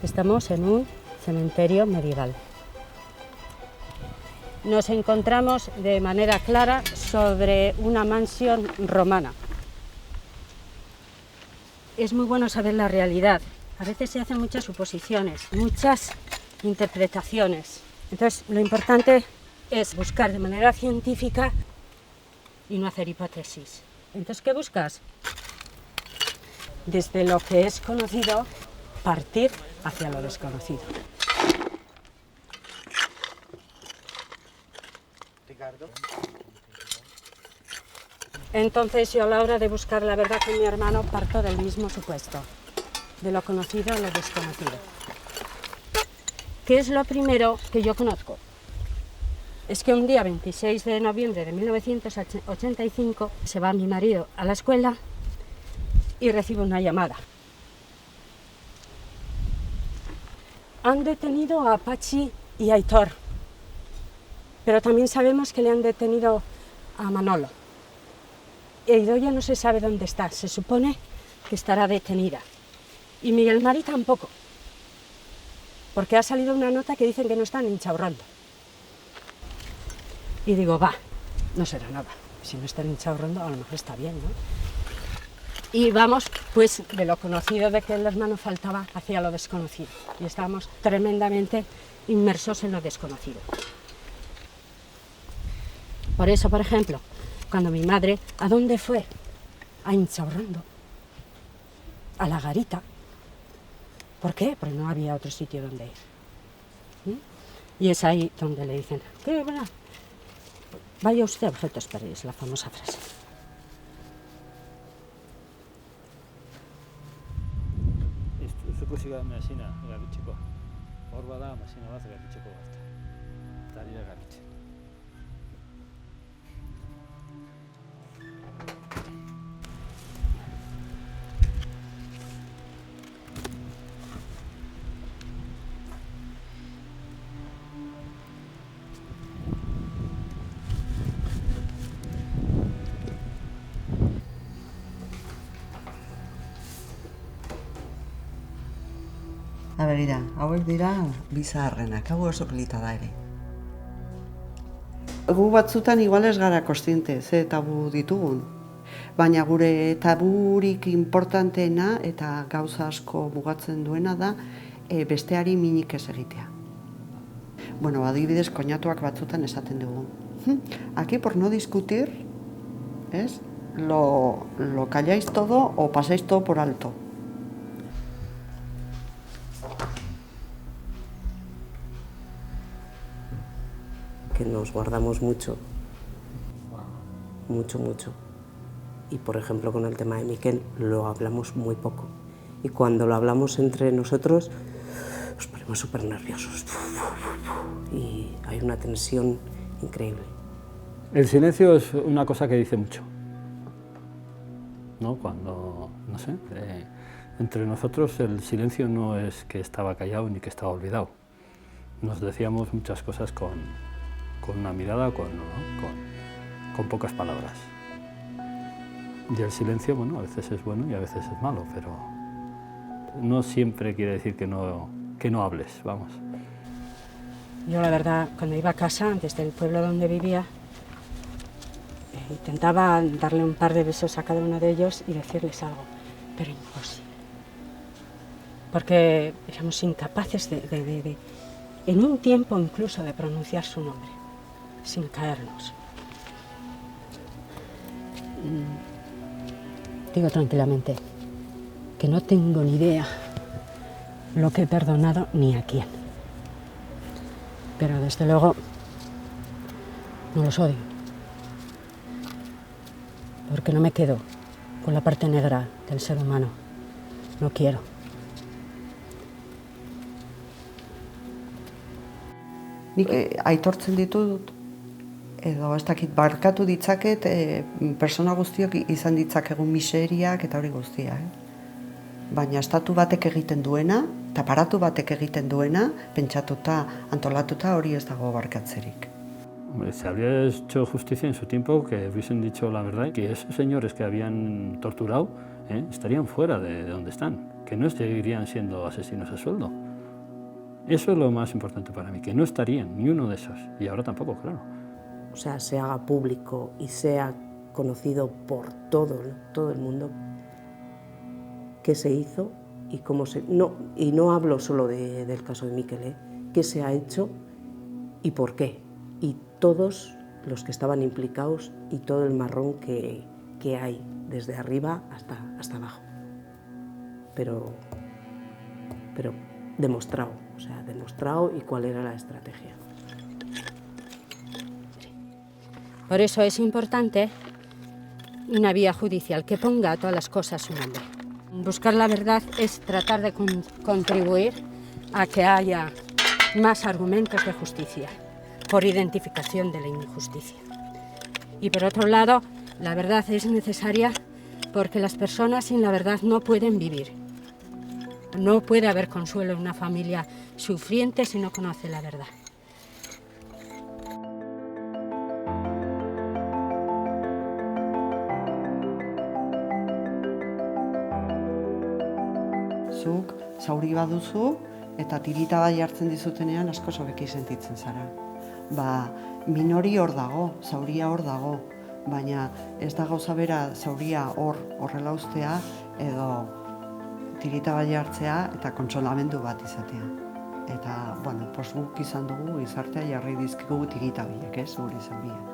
Estamos en un cementerio medieval. Nos encontramos de manera clara sobre una mansión romana. Es muy bueno saber la realidad. A veces se hacen muchas suposiciones, muchas interpretaciones. Entonces, lo importante es buscar de manera científica y no hacer hipótesis. Entonces, ¿qué buscas? Desde lo que es conocido, partir hacia lo desconocido. Entonces, yo a la hora de buscar la verdad con mi hermano parto del mismo supuesto, de lo conocido a lo desconocido. ¿Qué es lo primero que yo conozco? Es que un día 26 de noviembre de 1985 se va mi marido a la escuela y recibe una llamada. Han detenido a Pachi y a Aitor, pero también sabemos que le han detenido a Manolo. E Idoia no se sabe dónde está, se supone que estará detenida. Y Miguel Mari tampoco, porque ha salido una nota que dicen que no están en Inchaurrondo. Y digo, va, no será nada. Si no está en Inchaurrondo, a lo mejor está bien, ¿no? Y vamos, pues, de lo conocido de que el hermano faltaba hacia lo desconocido. Y estábamos tremendamente inmersos en lo desconocido. Por eso, por ejemplo, cuando mi madre, ¿a dónde fue? A Inchaurrondo, a la garita. ¿Por qué? Porque no había otro sitio donde ir. Y es ahí donde le dicen, ¿qué? Vaya usted a objetos perdidos, la famosa frase. Zukusiga masina gabitzeko. Hor bada masina bat gabitzeko bat. Eta dira gabitzen. Begira, hauek dira bizaharrenak, hau oso polita da ere. Gu batzutan igual ez gara kontziente ze tabu ditugun, baina gure taburik importanteena eta gauza asko mugatzen duena da besteari minik ez egitea. Bueno, adibidez, koñatuak batzutan esaten dugu. Aquí por no discutir, ¿es? Lo calláis todo o pasáis todo por alto. Que nos guardamos mucho, mucho. Y por ejemplo con el tema de Miquel lo hablamos muy poco. Y cuando lo hablamos entre nosotros nos ponemos súper nerviosos. Y hay una tensión increíble. El silencio es una cosa que dice mucho, ¿no? Cuando, no sé, entre nosotros el silencio no es que estaba callado ni que estaba olvidado. Nos decíamos muchas cosas con una mirada, con pocas palabras. Y el silencio, bueno, a veces es bueno y a veces es malo, pero no siempre quiere decir que no hables, vamos. Yo la verdad, cuando iba a casa, desde el pueblo donde vivía, intentaba darle un par de besos a cada uno de ellos y decirles algo, pero imposible. Porque éramos incapaces en un tiempo incluso, de pronunciar su nombre, sin caernos. Digo tranquilamente que no tengo ni idea lo que he perdonado ni a quién. Pero desde luego no los odio. Porque no me quedo con la parte negra del ser humano. No quiero. Nik aitortzen ditut, edo ez dakit, barkatu ditzaket persona guztiok izan ditzakegun miseriak eta hori guztia. Baina estatu batek egiten duena, eta paratu batek egiten duena, pentsatuta, antolatuta hori ez dago barkatzerik. Se habría hecho justicia en su tiempo que hubiesen dicho la verdad y que esos señores que habían torturado estarían fuera de donde están, que no seguirían siendo asesinos a sueldo. Eso es lo más importante para mí, que no estarían ni uno de esos, y ahora tampoco, claro. O sea, se haga público y sea conocido por todo el mundo qué se hizo y cómo se... No, y no hablo solo del caso de Miquel, qué se ha hecho y por qué. Y todos los que estaban implicados y todo el marrón que hay desde arriba hasta abajo. Pero demostrado, o sea, demostrado y cuál era la estrategia. Por eso es importante una vía judicial que ponga a todas las cosas su nombre. Buscar la verdad es tratar de contribuir a que haya más argumentos de justicia, por identificación de la injusticia. Y por otro lado, la verdad es necesaria porque las personas sin la verdad no pueden vivir. No puede haber consuelo en una familia sufriente si no conoce la verdad. Zuk zauri baduzu eta tirita bai hartzen dizutenean asko sobeki sentitzen zara. Minori hor dago, zauria hor dago, baina ez da gauza bera zauria horrela uztea edo tirita bai hartzea eta kontsolamendu bat izatea. Eta, guk izan dugu gizartea jarri dizkigu tirita biek, gure zauria.